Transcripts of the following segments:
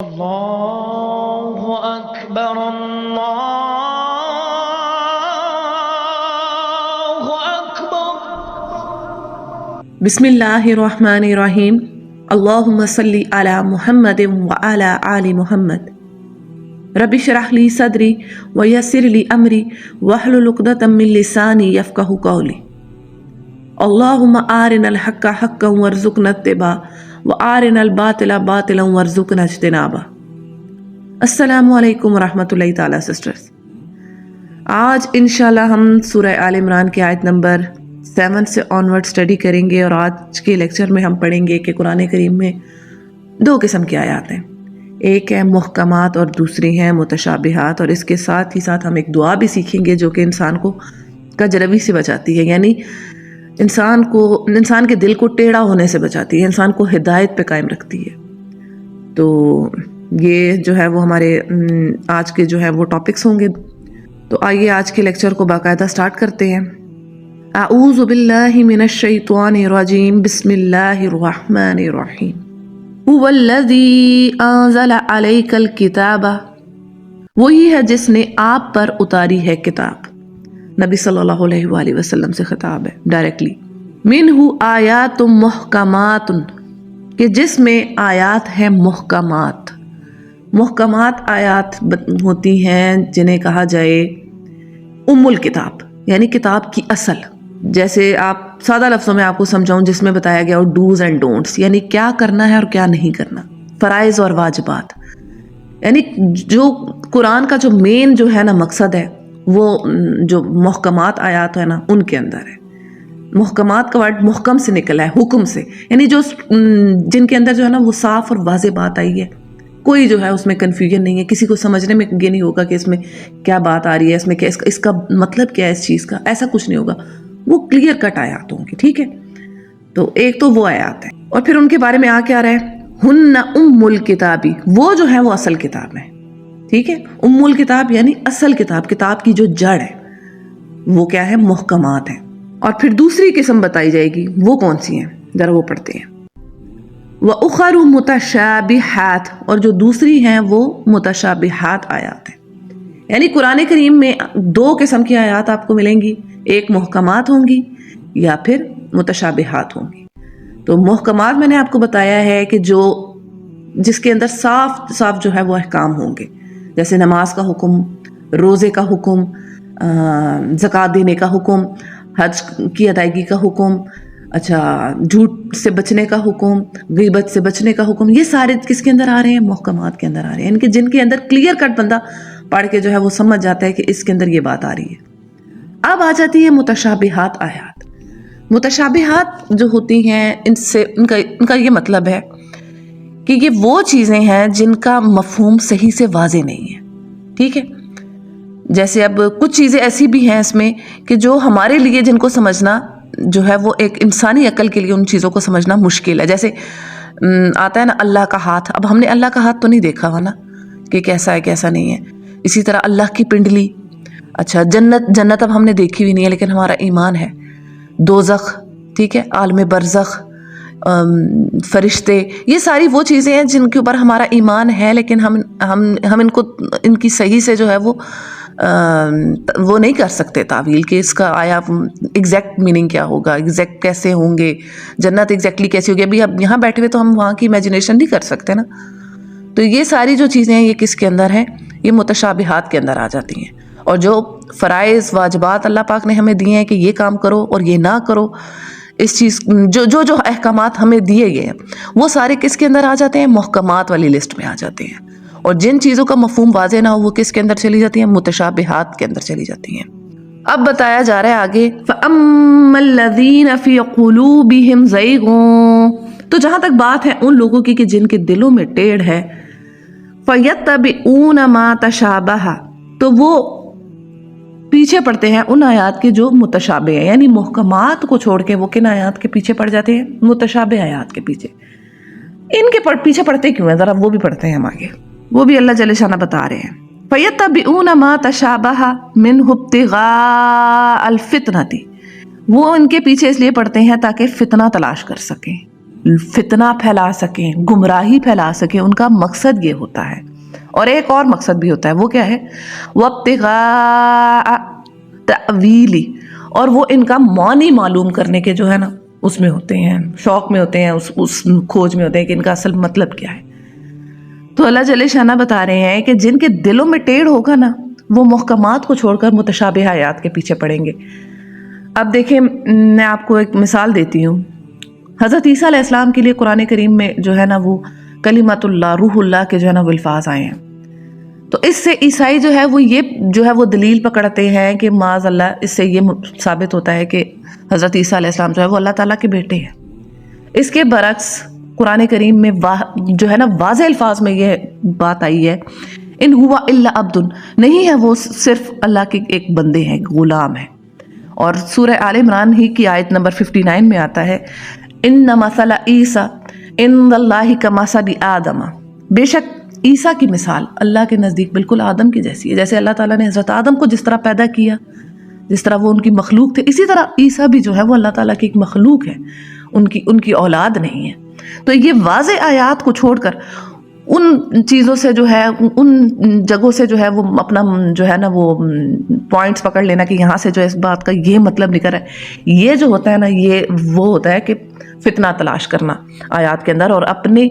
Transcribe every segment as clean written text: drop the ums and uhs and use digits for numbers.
اللہ اکبر اللہ اکبر۔ بسم اللہ الرحمن الرحیم۔ اللہم صلی علی محمد وعلی آل محمد۔ رب اشرح لی صدری ویسر لی امری واحلل عقدۃ من لسانی یفقہوا قولی۔ اللہم آرنا الحق حقا وارزقنا اتباعہ وآرنا الباطل باطلا وارزقنا اجتنابہ۔ السلام علیکم ورحمۃ اللہ تعالیٰ سسٹرز۔ آج انشاءاللہ ہم سورہ آل عمران کی آیت نمبر 7 سے آنورڈ اسٹڈی کریں گے، اور آج کے لیکچر میں ہم پڑھیں گے کہ قرآن کریم میں دو قسم کی آیات ہیں، ایک ہے محکمات اور دوسری ہیں متشابہات، اور اس کے ساتھ ہی ساتھ ہم ایک دعا بھی سیکھیں گے جو کہ انسان کو کجروی سے بچاتی ہے، یعنی انسان کے دل کو ٹیڑھا ہونے سے بچاتی ہے، انسان کو ہدایت پہ قائم رکھتی ہے۔ تو یہ جو ہے وہ ہمارے آج کے جو ہے وہ ٹاپکس ہوں گے۔ تو آئیے آج کے لیکچر کو باقاعدہ سٹارٹ کرتے ہیں۔ اعوذ باللہ من الشیطان الرجیم، بسم اللہ الرحمن الرحیم۔ هو الذی انزل علیک الکتاب، وہی ہے جس نے آپ پر اتاری ہے کتاب۔ نبی صلی اللہ علیہ وآلہ وسلم سے خطاب ہے ڈائریکٹلی۔ منہ آیات محکمات، کہ جس میں آیات ہیں محکمات۔ محکمات آیات ہوتی ہیں جنہیں کہا جائے ام الکتاب، یعنی کتاب کی اصل۔ جیسے آپ سادہ لفظوں میں آپ کو سمجھاؤں، جس میں بتایا گیا ڈوز اینڈ ڈونٹس، یعنی کیا کرنا ہے اور کیا نہیں کرنا، فرائض اور واجبات، یعنی جو قرآن کا جو مین جو ہے نا مقصد ہے، وہ جو محکمات آیات ہے نا ان کے اندر ہے۔ محکمات کا ورڈ محکم سے نکلا ہے، حکم سے، یعنی جن کے اندر جو ہے نا وہ صاف اور واضح بات آئی ہے، کوئی جو ہے اس میں کنفیوژن نہیں ہے، کسی کو سمجھنے میں یہ نہیں ہوگا کہ اس میں کیا بات آ رہی ہے، اس میں کیا اس کا مطلب کیا ہے، اس چیز کا ایسا کچھ نہیں ہوگا، وہ کلیئر کٹ آیات ہوں گی، ٹھیک ہے۔ تو ایک تو وہ آیات ہے، اور پھر ان کے بارے میں کیا رہا ہے، ہن ام الکتابی، وہ جو ہے وہ اصل کتاب ہے، ٹھیک ہے۔ ام الکتاب یعنی اصل کتاب، کتاب کی جو جڑ ہے وہ کیا ہے، محکمات ہیں۔ اور پھر دوسری قسم بتائی جائے گی، وہ کون سی ہیں، ذرا وہ پڑھتے ہیں۔ وَأُخَرُ مُتَشَابِهَاتٌ، اور جو دوسری ہیں وہ متشابہات آیات ہیں، یعنی قرآن کریم میں دو قسم کی آیات آپ کو ملیں گی، ایک محکمات ہوں گی یا پھر متشابہات ہوں گی۔ تو محکمات میں نے آپ کو بتایا ہے کہ جس کے اندر صاف صاف جو ہے وہ احکام ہوں گے، جیسے نماز کا حکم، روزے کا حکم، زکوٰۃ دینے کا حکم، حج کی ادائیگی کا حکم، اچھا جھوٹ سے بچنے کا حکم، غیبت سے بچنے کا حکم، یہ سارے کس کے اندر آ رہے ہیں، محکمات کے اندر آ رہے ہیں، ان کے جن کے اندر کلیئر کٹ بندہ پڑھ کے جو ہے وہ سمجھ جاتا ہے کہ اس کے اندر یہ بات آ رہی ہے۔ اب آ جاتی ہے متشابہات آیات۔ متشابہات جو ہوتی ہیں ان کا یہ مطلب ہے کہ یہ وہ چیزیں ہیں جن کا مفہوم صحیح سے واضح نہیں ہے، ٹھیک ہے۔ جیسے اب کچھ چیزیں ایسی بھی ہیں اس میں کہ جو ہمارے لیے جن کو سمجھنا جو ہے وہ ایک انسانی عقل کے لیے ان چیزوں کو سمجھنا مشکل ہے۔ جیسے آتا ہے نا اللہ کا ہاتھ، اب ہم نے اللہ کا ہاتھ تو نہیں دیکھا ہوا نا کہ کیسا ہے کیسا نہیں ہے۔ اسی طرح اللہ کی پنڈلی، اچھا جنت اب ہم نے دیکھی بھی نہیں ہے لیکن ہمارا ایمان ہے، دوزخ، ٹھیک ہے، عالم برزخ، فرشتے، یہ ساری وہ چیزیں ہیں جن کے اوپر ہمارا ایمان ہے، لیکن ہم ان کی صحیح سے جو ہے وہ نہیں کر سکتے تعویل کہ اس کا آیا ایگزیکٹ میننگ کیا ہوگا، ایگزیکٹ کیسے ہوں گے، جنت ایگزیکٹلی کیسی ہوگی۔ ابھی اب یہاں بیٹھے ہوئے تو ہم وہاں کی امیجنیشن نہیں کر سکتے نا۔ تو یہ ساری جو چیزیں ہیں یہ کس کے اندر ہیں، یہ متشابہات کے اندر آ جاتی ہیں۔ اور جو فرائض واجبات اللہ پاک نے ہمیں دیے ہیں کہ یہ کام کرو اور یہ نہ کرو، اس چیز جو احکامات ہمیں دیے گئے ہیں وہ سارے کس کے اندر آ جاتے ہیں، محکمات والی لسٹ میں آ جاتے ہیں۔ اور جن چیزوں کا مفہوم واضح نہ ہو وہ کس کے اندر چلی جاتی ہیں، متشابہات کے اندر چلی جاتی ہیں۔ اب بتایا جا رہا ہے آگے، فَأَمَّا الَّذِينَ فِي قُلُوبِهِمْ زَيْغٌ، تو جہاں تک بات ہے ان لوگوں کی کہ جن کے دلوں میں ٹیڑھ ہے، فَيَتَّبِعُونَ مَا تَشَابَهَ، تو وہ پیچھے پڑتے ہیں ان آیات کے جو متشابہ ہیں، یعنی محکمات کو چھوڑ کے وہ کن آیات کے پیچھے پڑ جاتے ہیں، متشابہ آیات کے پیچھے۔ ان کے پیچھے پڑتے کیوں ہیں، ذرا وہ بھی پڑھتے ہیں ہم آگے، وہ بھی اللہ جل شانہ بتا رہے ہیں۔ فَيَتَّبِعُونَ مَا تَشَابَهَ مِنْهُ ابْتِغَاءَ الْفِتْنَةِ، وہ ان کے پیچھے اس لیے پڑھتے ہیں تاکہ فتنہ تلاش کر سکیں، فتنہ پھیلا سکیں، گمراہی پھیلا سکیں، ان کا مقصد یہ ہوتا ہے۔ اور ایک اور مقصد بھی ہوتا ہے، وہ کیا ہے؟ وَابْتِغَاءَ تَأْوِيلِ، اور وہ ان کا معنی معلوم کرنے کے جو ہے نا اس میں ہوتے ہیں، شوق میں ہوتے ہیں، اس کھوج میں ہوتے ہیں کہ ان کا اصل مطلب کیا ہے۔ تو اللہ جل شانہ بتا رہے ہیں کہ جن کے دلوں میں ٹیڑھ ہوگا نا، وہ محکمات کو چھوڑ کر متشابہ آیات کے پیچھے پڑیں گے۔ اب دیکھیں، میں آپ کو ایک مثال دیتی ہوں۔ حضرت عیسیٰ علیہ السلام کے لیے قرآن کریم میں جو ہے نا وہ کلمۃ اللہ، روح اللہ کے جو ہے نا وہ الفاظ آئے ہیں۔ تو اس سے عیسائی جو ہے وہ یہ جو ہے وہ دلیل پکڑتے ہیں کہ معاذ اللہ، اس سے یہ ثابت ہوتا ہے کہ حضرت عیسیٰ علیہ السلام جو ہے وہ اللہ تعالیٰ کے بیٹے ہیں۔ اس کے برعکس قرآن کریم میں جو ہے نا واضح الفاظ میں یہ بات آئی ہے، ان ہوا الا عبد، نہیں ہے وہ صرف اللہ کے ایک بندے ہیں، غلام ہیں۔ اور سورہ آل عمران ہی کی آیت نمبر 59 میں آتا ہے، ان مثل عیسیٰ عند اللہ کمثل آدم، بے شک عیسیٰ کی مثال اللہ کے نزدیک بالکل آدم کی جیسی ہے۔ جیسے اللہ تعالیٰ نے حضرت آدم کو جس طرح پیدا کیا، جس طرح وہ ان کی مخلوق تھے، اسی طرح عیسیٰ بھی جو ہے وہ اللہ تعالیٰ کی ایک مخلوق ہے، ان کی اولاد نہیں ہے۔ تو یہ واضح آیات کو چھوڑ کر ان چیزوں سے جو ہے، ان جگہوں سے جو ہے وہ اپنا جو ہے نا وہ پوائنٹس پکڑ لینا کہ یہاں سے جو ہے اس بات کا یہ مطلب نکل رہا ہے، یہ جو ہوتا ہے نا، یہ وہ ہوتا ہے کہ فتنہ تلاش کرنا آیات کے اندر، اور اپنے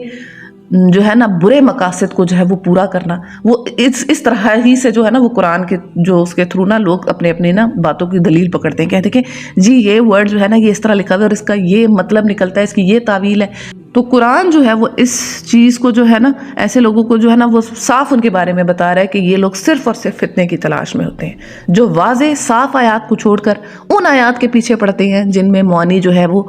جو ہے نا برے مقاصد کو جو ہے وہ پورا کرنا۔ وہ اس طرح ہی سے جو ہے نا وہ قرآن کے جو اس کے تھرو نا لوگ اپنے نا باتوں کی دلیل پکڑتے ہیں، کہتے ہیں کہ جی یہ ورڈ جو ہے نا یہ اس طرح لکھا ہوا ہے اور اس کا یہ مطلب نکلتا ہے، اس کی یہ تعویل ہے۔ تو قرآن جو ہے وہ اس چیز کو جو ہے نا ایسے لوگوں کو جو ہے نا وہ صاف ان کے بارے میں بتا رہا ہے کہ یہ لوگ صرف اور صرف فتنے کی تلاش میں ہوتے ہیں، جو واضح صاف آیات کو چھوڑ کر ان آیات کے پیچھے پڑتے ہیں جن میں معنی جو ہے وہ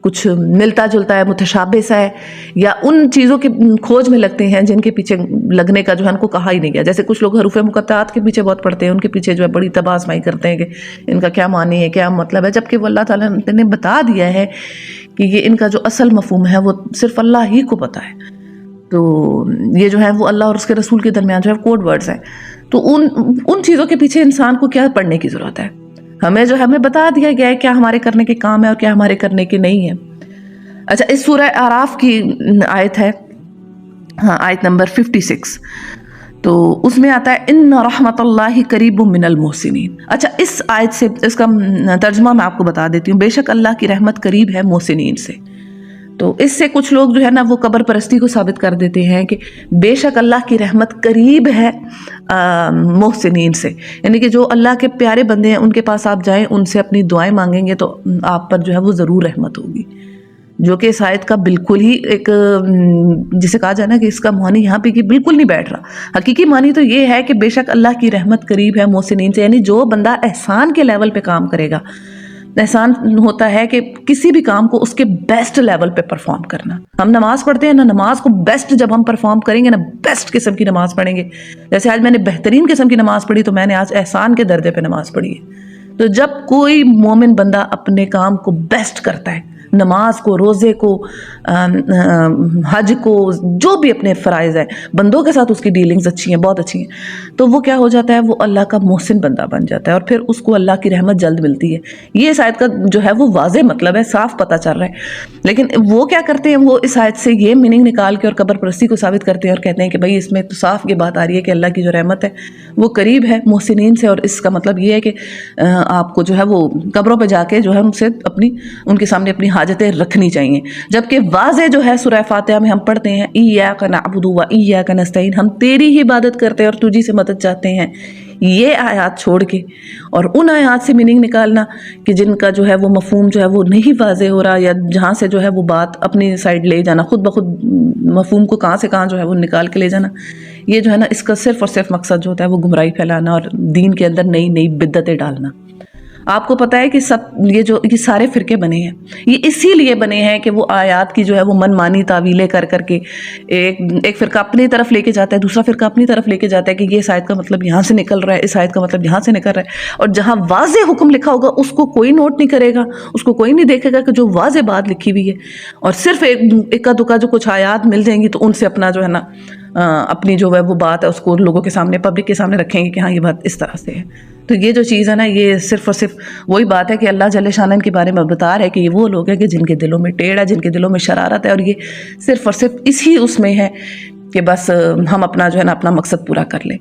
کچھ ملتا جلتا ہے، متشابہ سا ہے، یا ان چیزوں کے کھوج میں لگتے ہیں جن کے پیچھے لگنے کا جو ہے ان کو کہا ہی نہیں گیا۔ جیسے کچھ لوگ حروف مقطعات کے پیچھے بہت پڑتے ہیں، ان کے پیچھے جو ہے بڑی تباہ آزمائی کرتے ہیں کہ ان کا کیا معنی ہے، کیا مطلب ہے، جبکہ وہ اللہ تعالیٰ نے بتا دیا ہے کہ یہ ان کا جو اصل مفہوم ہے وہ صرف اللہ ہی کو پتہ ہے۔ تو یہ جو ہے وہ اللہ اور اس کے رسول کے درمیان جو ہے کوڈ ورڈز ہیں۔ تو ان چیزوں کے پیچھے انسان کو کیا پڑھنے کی ضرورت ہے؟ ہمیں بتا دیا گیا ہے کیا ہمارے کرنے کے کام ہے اور کیا ہمارے کرنے کے نہیں ہے۔ اچھا، اس سورہ اعراف کی آیت ہے، ہاں آیت نمبر 56، تو اس میں آتا ہے ان رحمت اللہ قریب من المحسنین۔ اچھا، اس آیت سے اس کا ترجمہ میں آپ کو بتا دیتی ہوں، بے شک اللہ کی رحمت قریب ہے محسنین سے۔ تو اس سے کچھ لوگ جو ہے نا وہ قبر پرستی کو ثابت کر دیتے ہیں کہ بے شک اللہ کی رحمت قریب ہے محسنین سے، یعنی کہ جو اللہ کے پیارے بندے ہیں ان کے پاس آپ جائیں، ان سے اپنی دعائیں مانگیں گے تو آپ پر جو ہے وہ ضرور رحمت ہوگی، جو کہ اس آیت کا بالکل ہی ایک جسے کہا جائے نا کہ اس کا معنی یہاں پہ کہ بالکل نہیں بیٹھ رہا۔ حقیقی معنی تو یہ ہے کہ بے شک اللہ کی رحمت قریب ہے محسنین سے، یعنی جو بندہ احسان کے لیول پہ کام کرے گا۔ احسان ہوتا ہے کہ کسی بھی کام کو اس کے بیسٹ لیول پہ پرفارم کرنا۔ ہم نماز پڑھتے ہیں نا، نماز کو بیسٹ جب ہم پرفارم کریں گے نا، بیسٹ قسم کی نماز پڑھیں گے، جیسے آج میں نے بہترین قسم کی نماز پڑھی تو میں نے آج احسان کے درجے پہ نماز پڑھی ہے۔ تو جب کوئی مومن بندہ اپنے کام کو بیسٹ کرتا ہے، نماز کو، روزے کو، حج کو، جو بھی اپنے فرائض ہیں، بندوں کے ساتھ اس کی ڈیلنگز اچھی ہیں، بہت اچھی ہیں، تو وہ کیا ہو جاتا ہے، وہ اللہ کا محسن بندہ بن جاتا ہے اور پھر اس کو اللہ کی رحمت جلد ملتی ہے۔ یہ اس آیت کا جو ہے وہ واضح مطلب ہے، صاف پتہ چل رہا ہے۔ لیکن وہ کیا کرتے ہیں، وہ اس آیت سے یہ میننگ نکال کے اور قبر پرستی کو ثابت کرتے ہیں اور کہتے ہیں کہ بھائی اس میں تو صاف یہ بات آ رہی ہے کہ اللہ کی جو رحمت ہے وہ قریب ہے محسنین سے، اور اس کا مطلب یہ ہے کہ آپ کو جو ہے وہ قبروں پہ جا کے جو ہے ان کے سامنے اپنی حاجتیں رکھنی چاہیے۔ جبکہ واضح جو ہے سورہ فاتحہ میں ہم پڑھتے ہیں ایاک نعبد و ایاک نستعین، ہم تیری ہی عبادت کرتے ہیں اور تجھی سے مدد چاہتے ہیں۔ یہ آیات چھوڑ کے اور ان آیات سے میننگ نکالنا کہ جن کا جو ہے وہ مفہوم جو ہے وہ نہیں واضح ہو رہا، یا جہاں سے جو ہے وہ بات اپنی سائڈ لے جانا، خود بخود مفہوم کو کہاں سے کہاں جو ہے وہ نکال کے لے جانا، یہ جو ہے نا اس کا صرف اور صرف مقصد جو ہوتا ہے وہ گمراہی پھیلانا اور دین کے اندر نئی نئی بدعتیں ڈالنا۔ آپ کو پتہ ہے کہ یہ سارے فرقے بنے ہیں، یہ اسی لیے بنے ہیں کہ وہ آیات کی جو ہے وہ من مانی تعویلیں کر کر کے ایک فرقہ اپنی طرف لے کے جاتا ہے، دوسرا فرقہ اپنی طرف لے کے جاتا ہے کہ یہ اس آیت کا مطلب یہاں سے نکل رہا ہے، اس آیت کا مطلب یہاں سے نکل رہا ہے، اور جہاں واضح حکم لکھا ہوگا اس کو کوئی نوٹ نہیں کرے گا، اس کو کوئی نہیں دیکھے گا کہ جو واضح بات لکھی ہوئی ہے، اور صرف اکا دکا جو کچھ آیات مل جائیں گی تو ان سے اپنا جو ہے نا اپنی جو ہے وہ بات ہے اس کو لوگوں کے سامنے، پبلک کے سامنے رکھیں گے کہ ہاں یہ بات اس طرح سے ہے۔ تو یہ جو چیز ہے نا، یہ صرف اور صرف وہی بات ہے کہ اللہ جل شانہ ان کے بارے میں بتا رہا ہے کہ یہ وہ لوگ ہیں کہ جن کے دلوں میں ٹیڑھ ہے، جن کے دلوں میں شرارت ہے، اور یہ صرف اور صرف اسی اس میں ہے کہ بس ہم اپنا جو ہے نا اپنا مقصد پورا کر لیں۔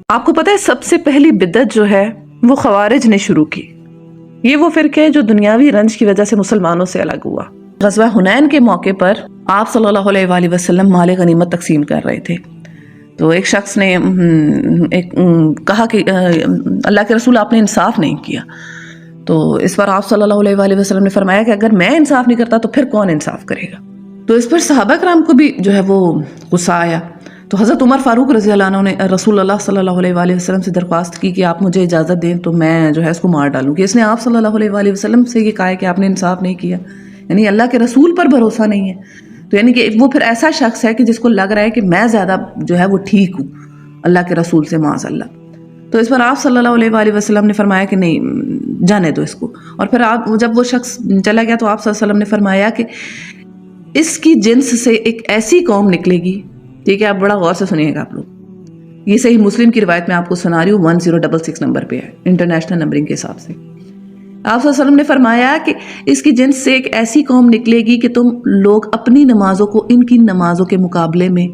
آپ کو پتہ ہے سب سے پہلی بدعت جو ہے وہ خوارج نے شروع کی۔ یہ وہ فرقہ ہے جو دنیاوی رنج کی وجہ سے مسلمانوں سے الگ ہوا۔ غزوہ حنین کے موقع پر آپ صلی اللہ علیہ وآلہ وسلم مال غنیمت تقسیم کر رہے تھے، تو ایک شخص نے کہا کہ اللہ کے رسول آپ نے انصاف نہیں کیا۔ تو اس پر آپ صلی اللہ علیہ وآلہ وسلم نے فرمایا کہ اگر میں انصاف نہیں کرتا تو پھر کون انصاف کرے گا؟ تو اس پر صحابہ کرام کو بھی جو ہے وہ غصہ آیا۔ تو حضرت عمر فاروق رضی اللہ عنہ نے رسول اللہ صلی اللہ علیہ وآلہ وسلم سے درخواست کی کہ آپ مجھے اجازت دیں تو میں جو ہے اس کو مار ڈالوں گی۔ اس نے آپ صلی اللہ علیہ وآلہ وسلم سے یہ کہا ہے کہ آپ نے انصاف نہیں کیا، یعنی اللہ کے رسول پر بھروسہ نہیں ہے۔ تو یعنی کہ وہ پھر ایسا شخص ہے کہ جس کو لگ رہا ہے کہ میں زیادہ جو ہے وہ ٹھیک ہوں اللہ کے رسول سے، معاذ اللہ۔ تو اس پر آپ صلی اللہ علیہ وآلہ وسلم نے فرمایا کہ نہیں، جانے دو اس کو۔ اور پھر آپ جب وہ شخص چلا گیا تو آپ صلی اللہ علیہ وسلم نے فرمایا کہ اس کی جنس سے ایک ایسی قوم نکلے گی، ٹھیک ہے، آپ بڑا غور سے سنیے گا آپ لوگ، یہ صحیح مسلم کی روایت میں آپ کو سنا رہی ہوں، 1066 نمبر پہ ہے انٹرنیشنل نمبرنگ کے حساب سے۔ آپ صلی اللہ علیہ وسلم نے فرمایا کہ اس کی جنس سے ایک ایسی قوم نکلے گی کہ تم لوگ اپنی نمازوں کو ان کی نمازوں کے مقابلے میں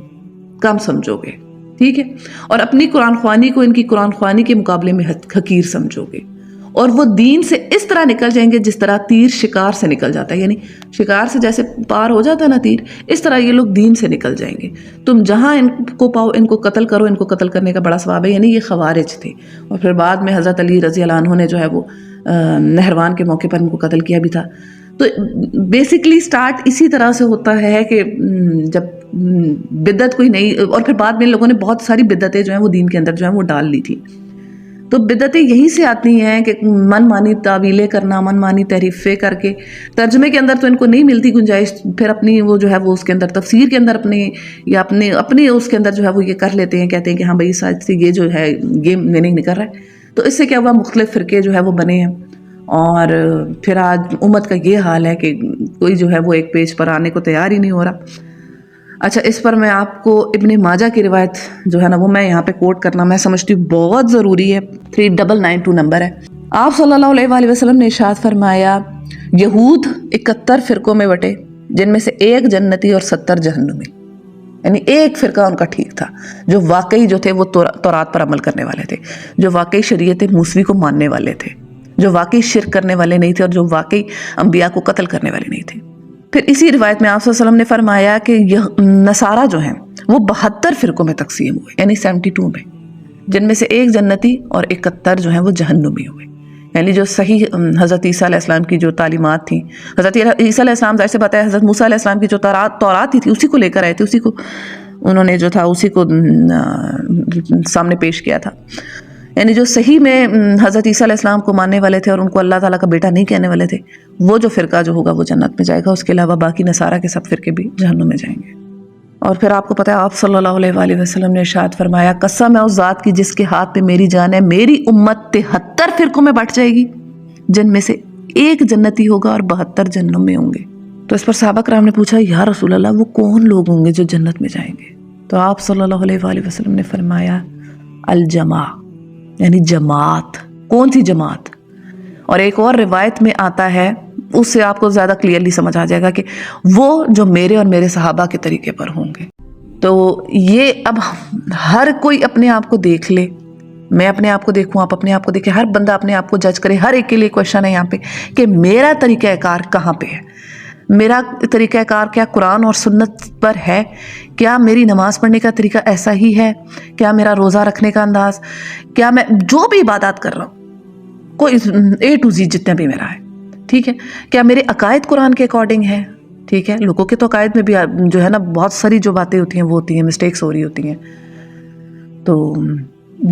کم سمجھو گے، ٹھیک ہے، اور اپنی قرآن خوانی کو ان کی قرآن خوانی کے مقابلے میں حقیر سمجھو گے، اور وہ دین سے اس طرح نکل جائیں گے جس طرح تیر شکار سے نکل جاتا ہے، یعنی شکار سے جیسے پار ہو جاتا ہے نا تیر، اس طرح یہ لوگ دین سے نکل جائیں گے۔ تم جہاں ان کو پاؤ ان کو قتل کرو، ان کو قتل کرنے کا بڑا ثواب ہے۔ یعنی یہ خوارج تھے، اور پھر بعد میں حضرت علی رضی اللہ عنہ نے جو ہے وہ نہروان کے موقع پر ان کو قتل کیا بھی تھا۔ تو بیسکلی سٹارٹ اسی طرح سے ہوتا ہے کہ جب بدعت کوئی نئی، اور پھر بعد میں لوگوں نے بہت ساری بدعتیں جو ہیں وہ دین کے اندر جو ہیں وہ ڈال لی تھی۔ تو بدعتیں یہیں سے آتی ہیں کہ من مانی تعویلیں کرنا، من مانی تحریفیں کر کے، ترجمے کے اندر تو ان کو نہیں ملتی گنجائش، پھر اپنی وہ جو ہے وہ اس کے اندر تفسیر کے اندر اپنی یا اپنے اس کے اندر جو ہے وہ یہ کر لیتے ہیں، کہتے ہیں کہ ہاں بھائی سچ یہ جو ہے یہ میننگ نہیں کر رہا ہے۔ تو اس سے کیا ہوا، مختلف فرقے جو ہے وہ بنے ہیں، اور پھر آج امت کا یہ حال ہے کہ کوئی جو ہے وہ ایک پیج پر آنے کو تیار ہی نہیں ہو رہا۔ اچھا، اس پر میں آپ کو ابن ماجہ کی روایت جو ہے نا وہ میں یہاں پہ کوٹ کرنا میں سمجھتی ہوں بہت ضروری ہے، 3992 نمبر ہے۔ آپ صلی اللہ علیہ وآلہ وسلم نے ارشاد فرمایا، یہود 71 فرقوں میں بٹے، جن میں سے ایک جنتی اور 70 جہنمی، یعنی ایک فرقہ ان کا ٹھیک تھا جو واقعی جو تھے وہ تورات پر عمل کرنے والے تھے، جو واقعی شریعت موسوی کو ماننے والے تھے، جو واقعی شرک کرنے والے نہیں تھے، اور جو واقعی انبیاء کو قتل کرنے والے نہیں تھے۔ پھر اسی روایت میں آپ صلی اللہ علیہ وسلم نے فرمایا کہ یہ نصارہ جو ہیں وہ 72 فرقوں میں تقسیم ہوئے، یعنی 72 میں، جن میں سے ایک جنتی اور 71 جو ہیں وہ جہنمی ہوئے۔ یعنی جو صحیح حضرت عیسیٰ علیہ السلام کی جو تعلیمات تھیں، حضرت عیسیٰ علیہ السلام ظاہر سے بات ہے حضرت موسیٰ علیہ السلام کی جو تورات تھی اسی کو لے کر آئے تھے، اسی کو انہوں نے جو تھا اسی کو سامنے پیش کیا تھا۔ یعنی جو صحیح میں حضرت عیسیٰ علیہ السلام کو ماننے والے تھے اور ان کو اللہ تعالیٰ کا بیٹا نہیں کہنے والے تھے، وہ جو فرقہ جو ہوگا وہ جنت میں جائے گا، اس کے علاوہ باقی نصارہ کے سب فرقے بھی جہنم میں جائیں گے۔ اور پھر آپ کو پتہ ہے آپ صلی اللہ علیہ وآلہ وسلم نے ارشاد فرمایا، قسم ہے اس ذات کی جس کے ہاتھ میں میری جان ہے، میری امت 73 فرقوں میں بٹ جائے گی، جن میں سے ایک جنتی ہوگا اور 72 جہنم میں ہوں گے۔ تو اس پر صحابہ کرام نے پوچھا، یا رسول اللہ وہ کون لوگ ہوں گے جو جنت میں جائیں گے؟ تو آپ صلی اللہ علیہ وآلہ وسلم نے فرمایا، الجماع، یعنی جماعت۔ کون سی جماعت؟ اور ایک اور روایت میں آتا ہے، اس سے آپ کو زیادہ کلیئرلی سمجھ آ جائے گا کہ وہ جو میرے اور میرے صحابہ کے طریقے پر ہوں گے۔ تو یہ اب ہر کوئی اپنے آپ کو دیکھ لے، میں اپنے آپ کو دیکھوں، آپ اپنے آپ کو دیکھیں، ہر بندہ اپنے آپ کو جج کرے۔ ہر ایک کے لیے کویشچن ہے یہاں پہ کہ میرا طریقہ کار کہاں پہ ہے، میرا طریقہ کار کیا قرآن اور سنت پر ہے؟ کیا میری نماز پڑھنے کا طریقہ ایسا ہی ہے؟ کیا میرا روزہ رکھنے کا انداز، کیا میں جو بھی عبادات کر رہا ہوں کوئی A to Z جتنا بھی میرا ہے، ٹھیک ہے، کیا میرے عقائد قرآن کے اکارڈنگ ہے؟ ٹھیک ہے، لوگوں کے تو عقائد میں بھی جو ہے نا بہت ساری جو باتیں ہوتی ہیں وہ ہوتی ہیں، مسٹیکس ہو رہی ہوتی ہیں۔ تو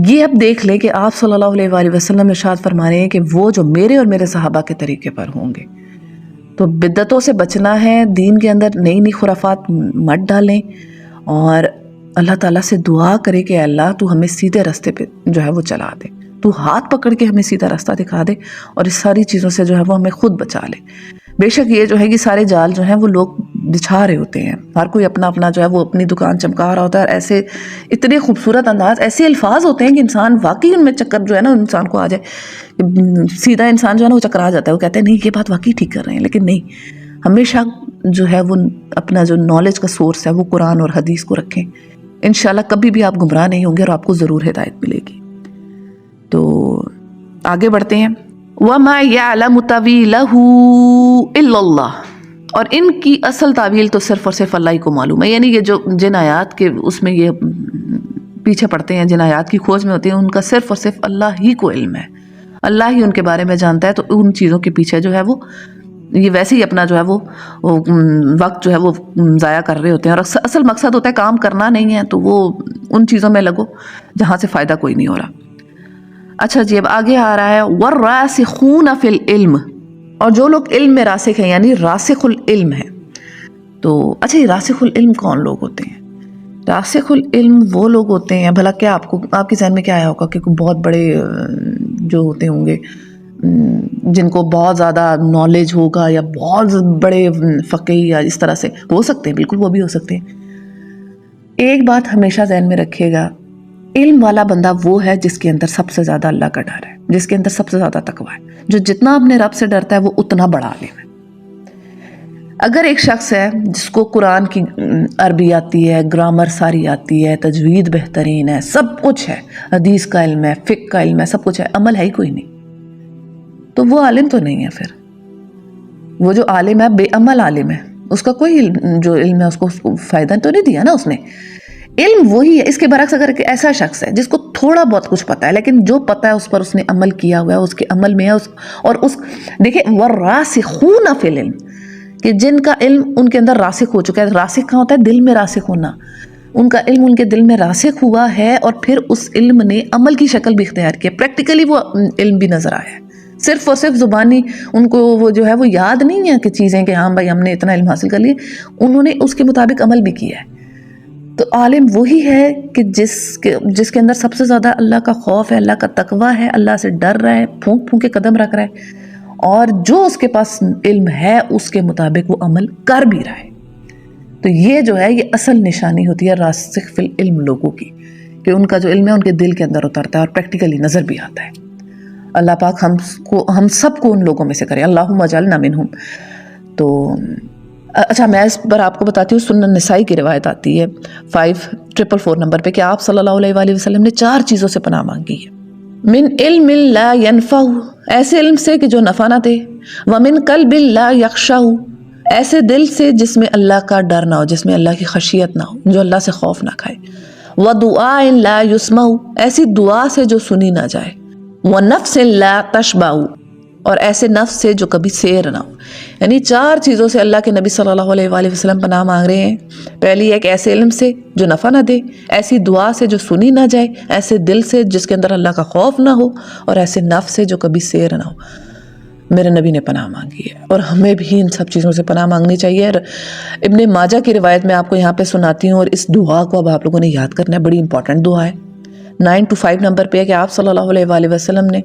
یہ اب دیکھ لیں کہ آپ صلی اللہ علیہ وآلہ وسلم ارشاد فرما رہے ہیں کہ وہ جو میرے اور میرے صحابہ کے طریقے پر ہوں گے۔ تو بدعتوں سے بچنا ہے، دین کے اندر نئی نئی خرافات مت ڈالیں، اور اللہ تعالیٰ سے دعا کرے کہ اللہ تو ہمیں سیدھے راستے پہ جو ہے وہ چلا دے، تو ہاتھ پکڑ کے ہمیں سیدھا راستہ دکھا دے، اور اس ساری چیزوں سے جو ہے وہ ہمیں خود بچا لے۔ بے شک یہ جو ہے کہ سارے جال جو ہیں وہ لوگ بچھا رہے ہوتے ہیں، ہر کوئی اپنا اپنا جو ہے وہ اپنی دکان چمکا رہا ہوتا ہے، اور ایسے اتنے خوبصورت انداز، ایسے الفاظ ہوتے ہیں کہ انسان واقعی ان میں چکر جو ہے نا انسان کو آ جائے، سیدھا انسان جو ہے نا وہ چکرا جاتا ہے، وہ کہتے ہیں نہیں یہ بات واقعی ٹھیک کر رہے ہیں، لیکن نہیں، ہمیشہ جو ہے وہ اپنا جو نالج کا سورس ہے وہ قرآن اور حدیث کو رکھیں، انشاءاللہ کبھی بھی آپ گمراہ نہیں ہوں گے اور آپ کو ضرور ہدایت ملے گی۔ تو آگے بڑھتے ہیں، وَمَا يَعْلَمُ تَأْوِيلَهُ إِلَّا اللَّهُ، اور ان کی اصل تعویل تو صرف اور صرف اللہ ہی کو معلوم ہے، یعنی یہ جو جن آیات کے اس میں یہ پیچھے پڑتے ہیں، جن آیات کی کھوج میں ہوتے ہیں، ان کا صرف اور صرف اللہ ہی کو علم ہے، اللہ ہی ان کے بارے میں جانتا ہے، تو ان چیزوں کے پیچھے جو ہے وہ یہ ویسے ہی اپنا جو ہے وہ وقت جو ہے وہ ضائع کر رہے ہوتے ہیں، اور اصل مقصد ہوتا ہے کام کرنا نہیں ہے، تو وہ ان چیزوں میں لگو جہاں سے فائدہ کوئی نہیں ہو رہا۔ اچھا جی، اب آگے آ رہا ہے وَالرَّاسِخُونَ فِي الْعِلْمِ، اور جو لوگ علم میں راسخ ہیں یعنی راسخ العلم ہے۔ تو اچھا یہ راسخ العلم کون لوگ ہوتے ہیں؟ راسخ العلم وہ لوگ ہوتے ہیں، بھلا کیا آپ کے ذہن میں کیا آیا ہوگا کہ بہت بڑے جو ہوتے ہوں گے جن کو بہت زیادہ نالج ہوگا یا بہت بڑے فقیہ یا اس طرح سے ہو سکتے ہیں، بالکل وہ بھی ہو سکتے ہیں۔ ایک بات ہمیشہ ذہن میں رکھیے گا، علم والا بندہ وہ ہے جس کے اندر سب سے زیادہ اللہ کا ڈر ہے، جس کے اندر سب سے زیادہ تقویٰ ہے، جو جتنا اپنے رب سے ڈرتا ہے وہ اتنا بڑا عالم ہے۔ اگر ایک شخص ہے جس کو قرآن کی عربی آتی ہے، گرامر ساری آتی ہے، تجوید بہترین ہے، سب کچھ ہے، حدیث کا علم ہے، فقہ کا علم ہے، سب کچھ ہے، عمل ہے ہی کوئی نہیں، تو وہ عالم تو نہیں ہے۔ پھر وہ جو عالم ہے بے عمل عالم ہے، اس کا کوئی جو علم ہے اس کو فائدہ تو نہیں دیا نا اس نے۔ علم وہی ہے، اس کے برعکس اگر ایک ایسا شخص ہے جس کو تھوڑا بہت کچھ پتا ہے لیکن جو پتا ہے اس پر اس نے عمل کیا ہوا ہے، اس کے عمل میں ہے، اور اس دیکھیں وَالرَّاسِخُونَ فِي الْعِلْمِ، کہ جن کا علم ان کے اندر راسخ ہو چکا ہے۔ راسخ کہاں ہوتا ہے؟ دل میں راسخ ہونا، ان کا علم ان کے دل میں راسخ ہوا ہے، اور پھر اس علم نے عمل کی شکل بھی اختیار کی، پریکٹیکلی وہ علم بھی نظر آیا ہے، صرف اور صرف زبانی ان کو وہ جو ہے وہ یاد نہیں ہے کہ چیزیں کہ ہاں بھائی ہم نے اتنا علم حاصل کر لیا، انہوں نے اس کے مطابق عمل بھی کیا ہے۔ تو عالم وہی ہے کہ جس کے اندر سب سے زیادہ اللہ کا خوف ہے، اللہ کا تقویٰ ہے، اللہ سے ڈر رہا ہے، پھونک پھونک کے قدم رکھ رہا ہے، اور جو اس کے پاس علم ہے اس کے مطابق وہ عمل کر بھی رہا ہے۔ تو یہ جو ہے یہ اصل نشانی ہوتی ہے راسخ فی العلم لوگوں کی، کہ ان کا جو علم ہے ان کے دل کے اندر اترتا ہے اور پریکٹیکلی نظر بھی آتا ہے۔ اللہ پاک ہم سب کو ان لوگوں میں سے کرے، اللہم اجعلنا منہم۔ تو اچھا میں اس پر آپ کو بتاتی ہوں، سنن نسائی کی روایت آتی ہے 5444 نمبر پہ کہ آپ صلی اللہ علیہ وآلہ وسلم نے 4 چیزوں سے پناہ مانگی ہے۔ من علم لا ينفع، ایسے علم سے کہ جو نفع نہ دے، ومن قلب لا یخشع، ایسے دل سے جس میں اللہ کا ڈر نہ ہو، جس میں اللہ کی خشیت نہ ہو، جو اللہ سے خوف نہ کھائے، ودعاء لا يسمع، ایسی دعا سے جو سنی نہ جائے، ونفس لا تشبع، اور ایسے نفس سے جو کبھی سیر نہ ہو۔ یعنی 4 چیزوں سے اللہ کے نبی صلی اللہ علیہ وآلہ وسلم پناہ مانگ رہے ہیں۔ پہلی ایک ایسے علم سے جو نفع نہ دے، ایسی دعا سے جو سنی نہ جائے، ایسے دل سے جس کے اندر اللہ کا خوف نہ ہو، اور ایسے نفس سے جو کبھی سیر نہ ہو۔ میرے نبی نے پناہ مانگی ہے، اور ہمیں بھی ان سب چیزوں سے پناہ مانگنی چاہیے۔ ابن ماجہ کی روایت میں آپ کو یہاں پہ سناتی ہوں، اور اس دعا کو اب آپ لوگوں نے یاد کرنا ہے، بڑی امپورٹنٹ دعا ہے۔ 925 نمبر پہ ہے کہ آپ صلی اللہ علیہ وآلہ وسلم نے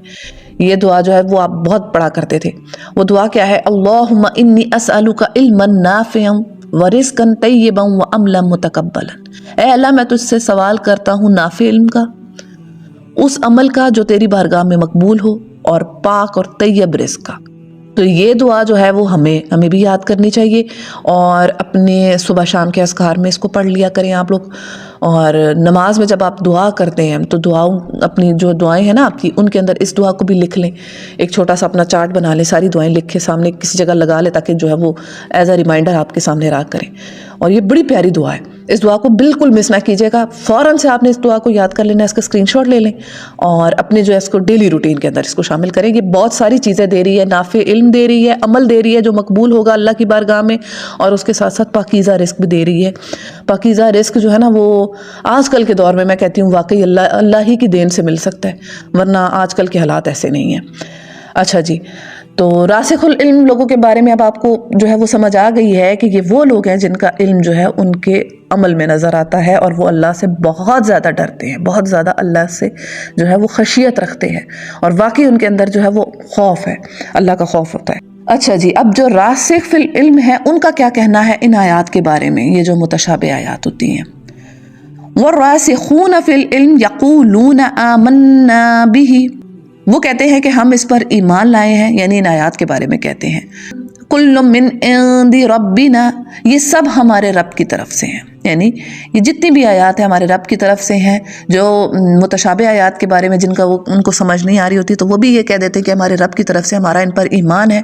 یہ دعا جو ہے وہ آپ بہت پڑھا کرتے تھے۔ وہ دعا کیا ہے؟ اللہم انی اسألک علما نافعا ورزقا طیبا وعملا متقبلا، اے اللہ میں تجھ سے سوال کرتا ہوں نافع علم کا، اس عمل کا جو تیری بارگاہ میں مقبول ہو، اور پاک اور طیب رزق کا۔ تو یہ دعا جو ہے وہ ہمیں بھی یاد کرنی چاہیے، اور اپنے صبح شام کے اذکار میں اس کو پڑھ لیا کریں آپ لوگ۔ اور نماز میں جب آپ دعا کرتے ہیں تو اپنی جو دعائیں ہیں نا آپ کی، ان کے اندر اس دعا کو بھی لکھ لیں، ایک چھوٹا سا اپنا چارٹ بنا لیں، ساری دعائیں لکھ کے سامنے کسی جگہ لگا لیں، تاکہ جو ہے وہ ایز اے ریمائنڈر آپ کے سامنے رکھ کریں۔ اور یہ بڑی پیاری دعا ہے، اس دعا کو بالکل مس نہ کیجیے گا، فوراً سے آپ نے اس دعا کو یاد کر لینا، اس کا اسکرین شاٹ لے لیں، اور اپنے جو ہے اس کو ڈیلی روٹین کے اندر اس کو شامل کریں۔ یہ بہت ساری چیزیں دے رہی ہے، نافع علم دے رہی ہے، عمل دے رہی ہے جو مقبول ہوگا اللہ کی بارگاہ میں، اور اس کے ساتھ ساتھ پاکیزہ رزق بھی دے رہی ہے۔ پاکیزہ رزق جو ہے نا وہ آج کل کے دور میں کہتی ہوں واقعی اللہ ہی کی دین سے مل سکتا ہے، ورنہ آج کل کے حالات ایسے نہیں ہیں۔ اچھا جی، تو راسخ العلم لوگوں کے بارے میں اب آپ کو جو ہے وہ سمجھ آ گئی ہے کہ یہ وہ لوگ ہیں جن کا علم جو ہے ان کے عمل میں نظر آتا ہے، اور وہ اللہ سے بہت زیادہ ڈرتے ہیں، بہت زیادہ اللہ سے جو ہے وہ خشیت رکھتے ہیں، اور واقعی ان کے اندر جو ہے وہ خوف ہے، اللہ کا خوف ہوتا ہے۔ اچھا جی، اب جو راسخ فی العلم ہے ان کا کیا کہنا ہے ان آیات کے بارے میں، یہ جو متشابہ آیات ہوتی ہیں. وَالرَّاسِخُونَ فِي الْعِلْمِ يَقُولُونَ آمَنَّا بِهِ، وہ کہتے ہیں کہ ہم اس پر ایمان لائے ہیں، یعنی ان آیات کے بارے میں کہتے ہیں. کُلٌّ مِّنْ عِندِ رَبِّنَا، یہ سب ہمارے رب کی طرف سے ہیں، یعنی یہ جتنی بھی آیات ہیں ہمارے رب کی طرف سے ہیں. جو متشابہ آیات کے بارے میں جن کا ان کو سمجھ نہیں آ رہی ہوتی تو وہ بھی یہ کہہ دیتے ہیں کہ ہمارے رب کی طرف سے، ہمارا ان پر ایمان ہے.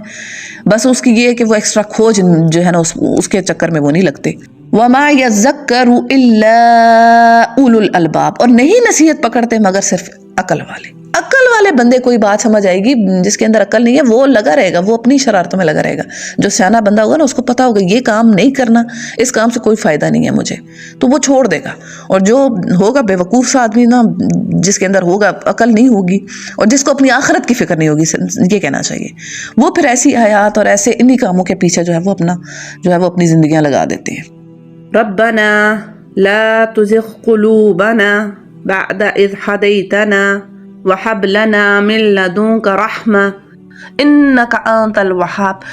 بس اس کی یہ ہے کہ وہ ایکسٹرا کھوج جو ہے نا اس کے چکر میں وہ نہیں لگتے. وَمَا يَذَّكَّرُ إِلَّا أُولُو الْأَلْبَابِ، اور نہیں نصیحت پکڑتے مگر صرف عقل والے. عقل والے بندے کوئی بات سمجھ آئے گی، جس کے اندر عقل نہیں ہے وہ لگا رہے گا، وہ اپنی شرارتوں میں لگا رہے گا. جو سیانا بندہ ہوگا نا اس کو پتا ہوگا یہ کام نہیں کرنا، اس کام سے کوئی فائدہ نہیں ہے مجھے، تو وہ چھوڑ دے گا. اور جو ہوگا بے وقوف سا آدمی نا، جس کے اندر ہوگا عقل نہیں ہوگی اور جس کو اپنی آخرت کی فکر نہیں ہوگی، یہ کہنا چاہیے، وہ پھر ایسی آیات اور ایسے انہی کاموں کے پیچھے جو ہے وہ اپنی زندگیاں لگا دیتے ہیں. ربنا لا تزغ قلوبنا بعد اذ ہدیتنا وہب لنا من لدنک رحمہ انک انت الوہاب.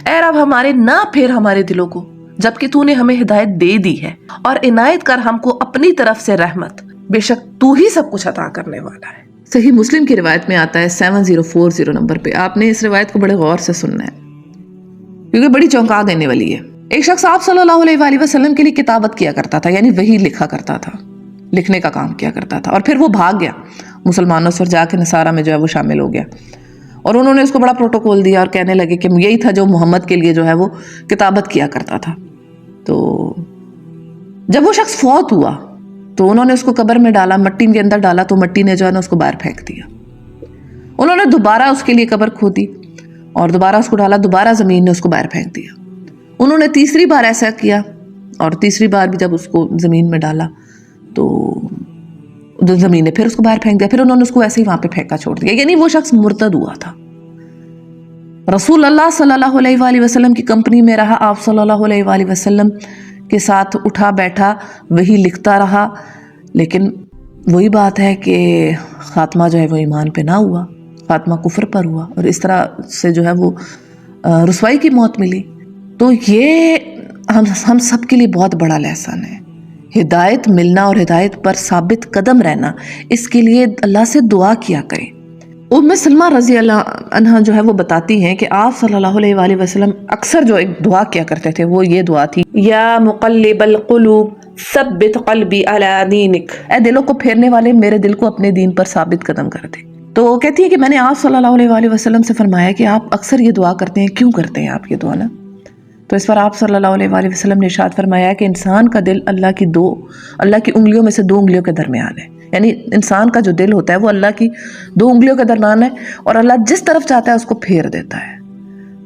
اے رب ہمارے نہ پھیر ہمارے دلوں کو جبکہ تو نے ہمیں ہدایت دے دی ہے، اور عنایت کر ہم کو اپنی طرف سے رحمت، بے شک تو ہی سب کچھ عطا کرنے والا ہے. صحیح مسلم کی روایت میں آتا ہے 7040 نمبر پہ. آپ نے اس روایت کو بڑے غور سے سننا ہے کیونکہ بڑی چونکا دینے والی ہے. ایک شخص آپ صلی اللہ علیہ وآلہ وسلم کے لیے کتابت کیا کرتا تھا، یعنی وہی لکھا کرتا تھا، لکھنے کا کام کیا کرتا تھا، اور پھر وہ بھاگ گیا مسلمانوں سے اور جا کے نصارہ میں جو ہے وہ شامل ہو گیا. اور انہوں نے اس کو بڑا پروٹوکول دیا اور کہنے لگے کہ یہی تھا جو محمد کے لیے جو ہے وہ کتابت کیا کرتا تھا. تو جب وہ شخص فوت ہوا تو انہوں نے اس کو قبر میں ڈالا، مٹی کے اندر ڈالا، تو مٹی نے جو ہے نا اس کو باہر پھینک دیا. انہوں نے دوبارہ اس کے لیے قبر کھودی اور دوبارہ اس کو ڈالا، دوبارہ زمین نے اس کو باہر پھینک دیا. انہوں نے تیسری بار ایسا کیا اور تیسری بار بھی جب اس کو زمین میں ڈالا تو زمین نے پھر اس کو باہر پھینک دیا. پھر انہوں نے اس کو ایسے ہی وہاں پہ پھینکا چھوڑ دیا، یعنی وہ شخص مرتد ہوا تھا. رسول اللہ صلی اللہ علیہ وآلہ وسلم کی کمپنی میں رہا، آپ صلی اللہ علیہ وآلہ وسلم کے ساتھ اٹھا بیٹھا، وہی لکھتا رہا، لیکن وہی بات ہے کہ خاتمہ جو ہے وہ ایمان پہ نہ ہوا، خاتمہ کفر پر ہوا، اور اس طرح سے جو ہے وہ رسوائی کی موت ملی. تو یہ ہم سب کے لیے بہت بڑا لیسن ہے. ہدایت ملنا اور ہدایت پر ثابت قدم رہنا، اس کے لیے اللہ سے دعا کیا کریں. ام سلمہ رضی اللہ عنہ جو ہے وہ بتاتی ہیں کہ آپ صلی اللہ علیہ وآلہ وسلم اکثر جو ایک دعا کیا کرتے تھے وہ یہ دعا تھی، یا مقلب القلوب ثبت قلبی علی دینک، اے دلوں کو پھیرنے والے میرے دل کو اپنے دین پر ثابت قدم کر دے. تو وہ کہتی ہے کہ میں نے آپ صلی اللہ علیہ وآلہ وسلم سے فرمایا کہ آپ اکثر یہ دعا کرتے ہیں، کیوں کرتے ہیں آپ یہ دعا نا؟ تو اس پر آپ صلی اللہ علیہ وآلہ وسلم نے ارشاد فرمایا کہ انسان کا دل اللہ کی انگلیوں میں سے 2 انگلیوں کے درمیان ہے. یعنی انسان کا جو دل ہوتا ہے وہ اللہ کی 2 انگلیوں کے درمیان ہے، اور اللہ جس طرف چاہتا ہے اس کو پھیر دیتا ہے.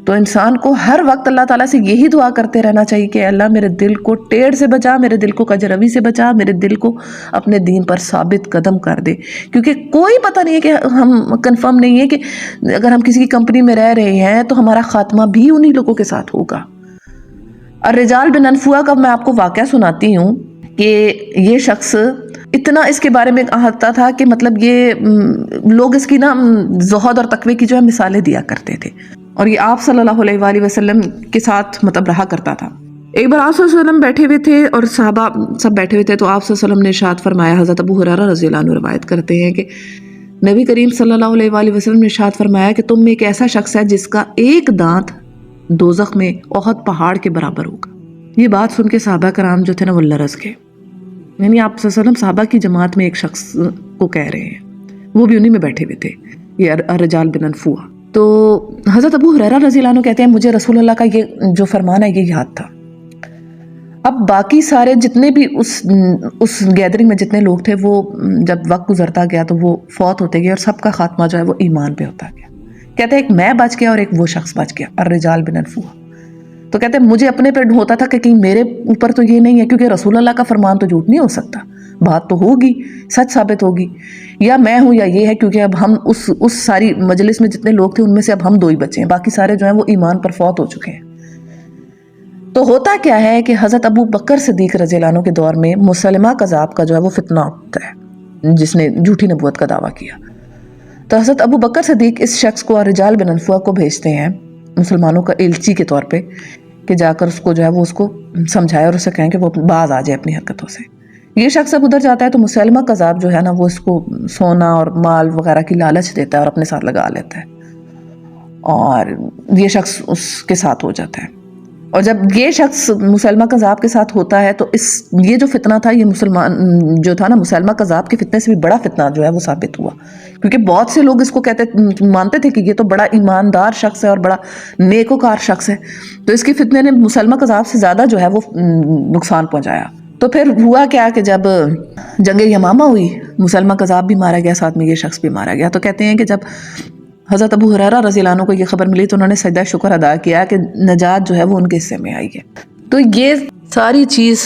تو انسان کو ہر وقت اللہ تعالیٰ سے یہی دعا کرتے رہنا چاہیے کہ اللہ میرے دل کو ٹیڑھ سے بچا، میرے دل کو کج روی سے بچا، میرے دل کو اپنے دین پر ثابت قدم کر دے. کیونکہ کوئی پتہ نہیں ہے کہ ہم کنفرم نہیں ہے کہ اگر ہم کسی کی کمپنی میں رہ رہے ہیں تو ہمارا خاتمہ بھی انہی لوگوں کے ساتھ ہوگا. الرجال بن انفوا کا میں آپ کو واقعہ سناتی ہوں کہ یہ شخص اتنا اس کے بارے میں کہتا تھا کہ مطلب یہ لوگ اس کی نا زہد اور تقوی کی جو ہے مثالیں دیا کرتے تھے، اور یہ آپ صلی اللہ علیہ وآلہ وسلم کے ساتھ مطلب رہا کرتا تھا. ایک بار آپ صلی اللہ علیہ وسلم بیٹھے ہوئے تھے اور صحابہ سب بیٹھے ہوئے تھے، تو آپ صلی اللہ علیہ وسلم نے ارشاد فرمایا، حضرت ابو ہریرہ رضی اللہ عنہ روایت کرتے ہیں کہ نبی کریم صلی اللہ علیہ وآلہ وسلم نے ارشاد فرمایا کہ تم میں ایک ایسا شخص ہے جس کا ایک دانت دوزخ میں احد پہاڑ کے برابر ہوگا. یہ بات سن کے صحابہ کرام جو تھے نا وہ لرز گئے. یعنی آپ صلی اللہ علیہ وسلم صحابہ کی جماعت میں ایک شخص کو کہہ رہے ہیں، وہ بھی انہی میں بیٹھے ہوئے تھے، یہ الرجال بن انفوا. تو حضرت ابو ہریرہ رضی اللہ عنہ کہتے ہیں مجھے رسول اللہ کا یہ جو فرمان ہے یہ یاد تھا. اب باقی سارے جتنے بھی اس گیدرنگ میں جتنے لوگ تھے وہ جب وقت گزرتا گیا تو وہ فوت ہوتے گئے اور سب کا خاتمہ جو ہے وہ ایمان پہ ہوتا گیا. کہتے ہیں ایک میں بچ گیا اور ایک وہ شخص بچ گیا، الرجال بن انفوا. تو کہتے ہیں مجھے اپنے پہ ہوتا تھا کہ کہیں میرے اوپر تو یہ نہیں ہے، کیونکہ رسول اللہ کا فرمان تو جھوٹ نہیں ہو سکتا، بات تو ہوگی، سچ ثابت ہوگی، یا میں ہوں یا یہ ہے، کیونکہ اب ہم اس ساری مجلس میں جتنے لوگ تھے ان میں سے اب ہم 2 ہی بچے ہیں، باقی سارے جو ہیں وہ ایمان پر فوت ہو چکے ہیں. تو ہوتا کیا ہے کہ حضرت ابو بکر صدیق رضی اللہ عنہ کے دور میں مسلمہ کذاب کا جو ہے وہ فتنہ اٹھتا ہے، جس نے جھوٹی نبوت کا دعویٰ کیا. تو حضرت ابو بکر صدیق اس شخص کو الرجال بن انفوا کو بھیجتے ہیں مسلمانوں کا ایلچی کے طور پہ کہ جا کر اس کو جو ہے وہ اس کو سمجھائے اور اسے کہیں کہ وہ باز آ جائے اپنی حرکتوں سے. یہ شخص اب ادھر جاتا ہے تو مسلمہ کذاب جو ہے نا وہ اس کو سونا اور مال وغیرہ کی لالچ دیتا ہے اور اپنے ساتھ لگا لیتا ہے اور یہ شخص اس کے ساتھ ہو جاتا ہے. اور جب یہ شخص مسلمہ کذاب کے ساتھ ہوتا ہے تو یہ جو فتنہ تھا یہ مسلمان جو تھا نا مسلمہ کذاب کے فتنے سے بھی بڑا فتنہ جو ہے وہ ثابت ہوا، کیونکہ بہت سے لوگ اس کو مانتے تھے کہ یہ تو بڑا ایماندار شخص ہے اور بڑا نیکوکار شخص ہے، تو اس کے فتنے نے مسلمہ کذاب سے زیادہ جو ہے وہ نقصان پہنچایا. تو پھر ہوا کیا کہ جب جنگ یمامہ ہوئی مسلمہ کذاب بھی مارا گیا، ساتھ میں یہ شخص بھی مارا گیا. تو کہتے ہیں کہ جب حضرت ابو ہریرہ رضی اللہ عنہ کو یہ خبر ملی تو انہوں نے سجدہ شکر ادا کیا کہ نجات جو ہے وہ ان کے حصے میں آئی ہے. تو یہ ساری چیز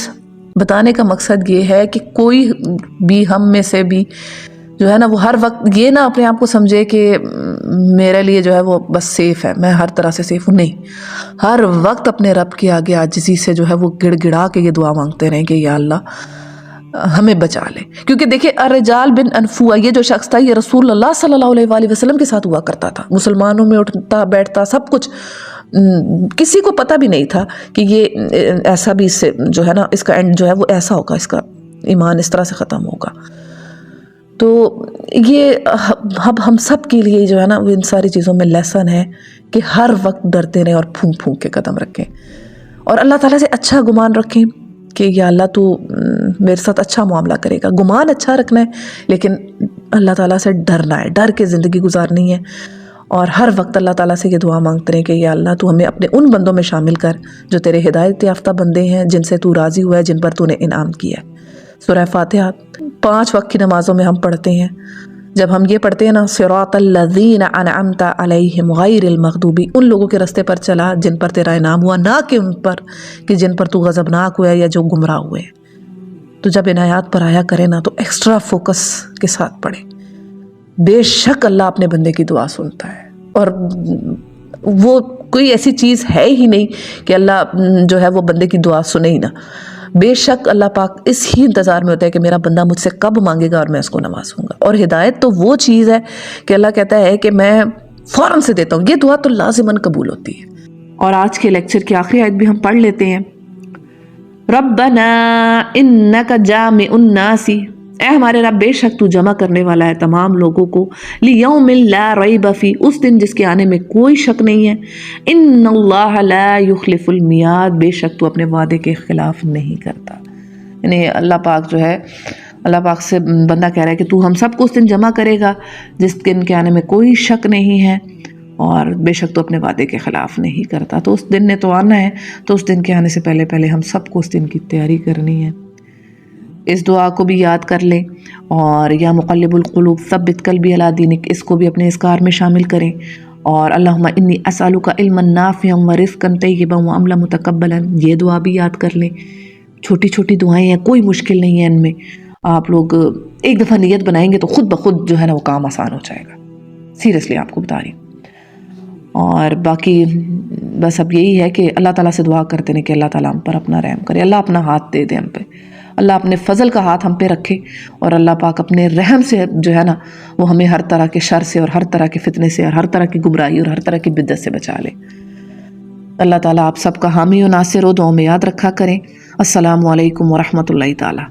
بتانے کا مقصد یہ ہے کہ کوئی بھی ہم میں سے بھی جو ہے نا وہ ہر وقت یہ نہ اپنے آپ کو سمجھے کہ میرے لیے جو ہے وہ بس سیف ہے، میں ہر طرح سے سیف ہوں. نہیں، ہر وقت اپنے رب کے آگے عاجزی سے جو ہے وہ گڑ گڑا کے یہ دعا مانگتے رہیں کہ یا اللہ ہمیں بچا لے. کیونکہ دیکھیں الرجال بن انفوا یہ جو شخص تھا یہ رسول اللہ صلی اللہ علیہ وآلہ وسلم کے ساتھ ہوا کرتا تھا، مسلمانوں میں اٹھتا بیٹھتا سب کچھ، کسی کو پتہ بھی نہیں تھا کہ یہ ایسا بھی اس سے جو ہے نا اس کا اینڈ جو ہے وہ ایسا ہوگا، اس کا ایمان اس طرح سے ختم ہوگا. تو یہ اب ہم سب کے لیے جو ہے نا وہ ان ساری چیزوں میں لیسن ہے کہ ہر وقت ڈرتے رہیں اور پھونک پھونک کے قدم رکھیں اور اللہ تعالیٰ سے اچھا گمان رکھیں کہ یا اللہ تو میرے ساتھ اچھا معاملہ کرے گا. گمان اچھا رکھنا ہے لیکن اللہ تعالیٰ سے ڈرنا ہے، ڈر کے زندگی گزارنی ہے اور ہر وقت اللہ تعالیٰ سے یہ دعا مانگتے رہیں کہ یا اللہ تو ہمیں اپنے ان بندوں میں شامل کر جو تیرے ہدایت یافتہ بندے ہیں، جن سے تو راضی ہوا ہے، جن پر تو نے انعام کیا ہے. سورہ فاتحہ 5 وقت کی نمازوں میں ہم پڑھتے ہیں. جب ہم یہ پڑھتے ہیں نا صراط الذین انعمت علیہم غیر المغضوب، ان لوگوں کے راستے پر چلا جن پر تیرا انعام ہوا، نہ کہ ان پر کہ جن پر تو غضبناک ہوا یا جو گمراہ ہوئے. تو جب ان آیات پر آیا کرے نا تو ایکسٹرا فوکس کے ساتھ پڑھے. بے شک اللہ اپنے بندے کی دعا سنتا ہے اور وہ کوئی ایسی چیز ہے ہی نہیں کہ اللہ جو ہے وہ بندے کی دعا سنے ہی نہ. بے شک اللہ پاک اس ہی انتظار میں ہوتا ہے کہ میرا بندہ مجھ سے کب مانگے گا اور میں اس کو نوازوں گا. اور ہدایت تو وہ چیز ہے کہ اللہ کہتا ہے کہ میں فوراً سے دیتا ہوں، یہ دعا تو لازماً قبول ہوتی ہے. اور آج کے لیکچر کی آخری آیت بھی ہم پڑھ لیتے ہیں. ربنا انک جامع الناس، اے ہمارے رب بے شک تو جمع کرنے والا ہے تمام لوگوں کو، لیوم لا ریب فی، اس دن جس کے آنے میں کوئی شک نہیں ہے. ان اللہ لا یخلف المیعاد، بے شک تو اپنے وعدے کے خلاف نہیں کرتا. یعنی اللہ پاک جو ہے، اللہ پاک سے بندہ کہہ رہا ہے کہ تو ہم سب کو اس دن جمع کرے گا جس دن کے آنے میں کوئی شک نہیں ہے اور بے شک تو اپنے وعدے کے خلاف نہیں کرتا. تو اس دن نے تو آنا ہے، تو اس دن کے آنے سے پہلے پہلے ہم سب کو اس دن کی تیاری کرنی ہے. اس دعا کو بھی یاد کر لیں اور یا مقلب القلوب ثبت قلبی علی دینک، اس کو بھی اپنے اذکار میں شامل کریں. اور اللہم انی اسألک علما نافعا ورزقا طیبا وعملا متقبلا، یہ دعا بھی یاد کر لیں. چھوٹی چھوٹی دعائیں ہیں، کوئی مشکل نہیں ہے ان میں. آپ لوگ ایک دفعہ نیت بنائیں گے تو خود بخود جو ہے نا وہ کام آسان ہو جائے گا. سیریسلی آپ کو بتا رہی ہوں. اور باقی بس اب یہی ہے کہ اللہ تعالیٰ سے دعا کرتے ہیں کہ اللہ تعالیٰ ہم پر اپنا رحم کرے، اللہ اپنا ہاتھ دے دے ہم پہ، اللہ اپنے فضل کا ہاتھ ہم پہ رکھے اور اللہ پاک اپنے رحم سے جو ہے نا وہ ہمیں ہر طرح کے شر سے اور ہر طرح کے فتنے سے اور ہر طرح کی گمراہی اور ہر طرح کی بدعت سے بچا لے. اللہ تعالیٰ آپ سب کا حامی و ناصر و دعاؤں میں یاد رکھا کریں. السلام علیکم ورحمۃ اللہ تعالیٰ.